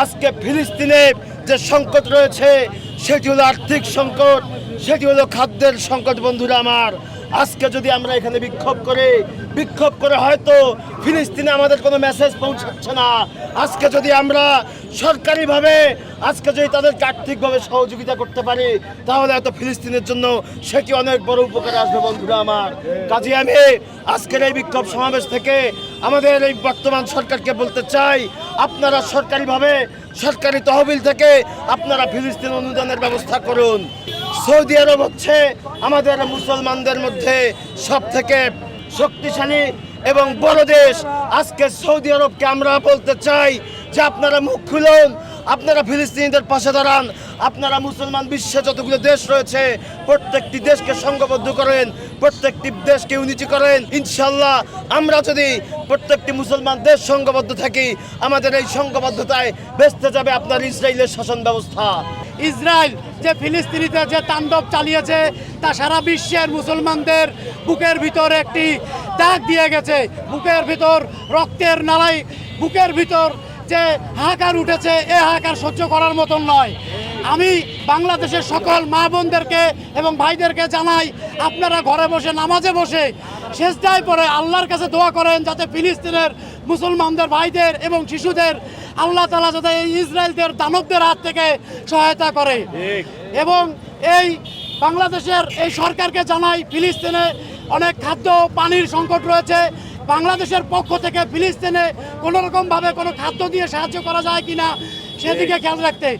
আজকে ফিলিস্তিনে যে সংকট রয়েছে সেটি হলো আর্থিক সংকট, সেটি হলো খাদ্যের সংকট। বন্ধুরা আমার, আজকে যদি আমরা এখানে বিক্ষোভ করে হয়তো ফিলিস্তিনে আমাদের কোনো মেসেজ পৌঁছাচ্ছে না। আজকে যদি আমরা সরকারিভাবে আজকে যদি তাদেরকে আর্থিকভাবে সহযোগিতা করতে পারি তাহলে হয়তো ফিলিস্তিনের জন্য সেটি অনেক বড় উপকারে আসবে। বন্ধুরা আমার, কাজে আমি আজকের এই বিক্ষোভ সমাবেশ থেকে আমাদের এই বর্তমান সরকারকে বলতে চাই, আপনারা সরকারিভাবে সরকারি তহবিল থেকে আপনারা ফিলিস্তিন অনুদানের ব্যবস্থা করুন। সৌদি আরব হচ্ছে আমাদের মুসলমানদের মধ্যে সব থেকে শক্তিশালী এবং বড় দেশ। আজকে সৌদি আরবকে আমরা বলতে চাই যে আপনারা মুখ খুলুন, আপনারা ফিলিস্তিনিদের পাশে দাঁড়ান, আপনারা মুসলমান বিশ্বে যতগুলো দেশ রয়েছে প্রত্যেকটি দেশকে সংঘবদ্ধ করেন, প্রত্যেকটি দেশকে ইউনিটি করেন। ইনশাল্লাহ আমরা যদি প্রত্যেকটি মুসলমান দেশ সংঘবদ্ধ থাকি, আমাদের এই সংঘবদ্ধতায় ভেস্তে যাবে আপনার ইসরায়েলের শাসন ব্যবস্থা। ইসরায়েল যে ফিলিস্তিনিতে যে তাণ্ডব চালিয়েছে তা সারা বিশ্বের মুসলমানদের বুকের ভিতরে একটি দাগ দিয়ে গেছে। বুকের ভিতর রক্তের নালাই, বুকের ভিতর যে হাহাকার উঠেছে, এ হাহাকার সহ্য করার মতন নয়। আমি বাংলাদেশের সকল মা বোনদেরকে এবং ভাইদেরকে জানাই, আপনারা ঘরে বসে নামাজে বসে সেজদায় পড়ে আল্লাহর কাছে দোয়া করেন যাতে ফিলিস্তিনের মুসলমানদের ভাইদের এবং শিশুদের আল্লাহ তাআলা যাতে এই ইসরায়েলদের দানবদের হাত থেকে সহায়তা করে। এবং এই বাংলাদেশের এই সরকারকে জানাই, ফিলিস্তিনে অনেক খাদ্য পানির সংকট রয়েছে। বাংলাদেশের পক্ষ থেকে ফিলিস্তিনে কোনো রকমভাবে কোনো খাদ্য দিয়ে সাহায্য করা যায় কিনা সেদিকে খেয়াল রাখতে।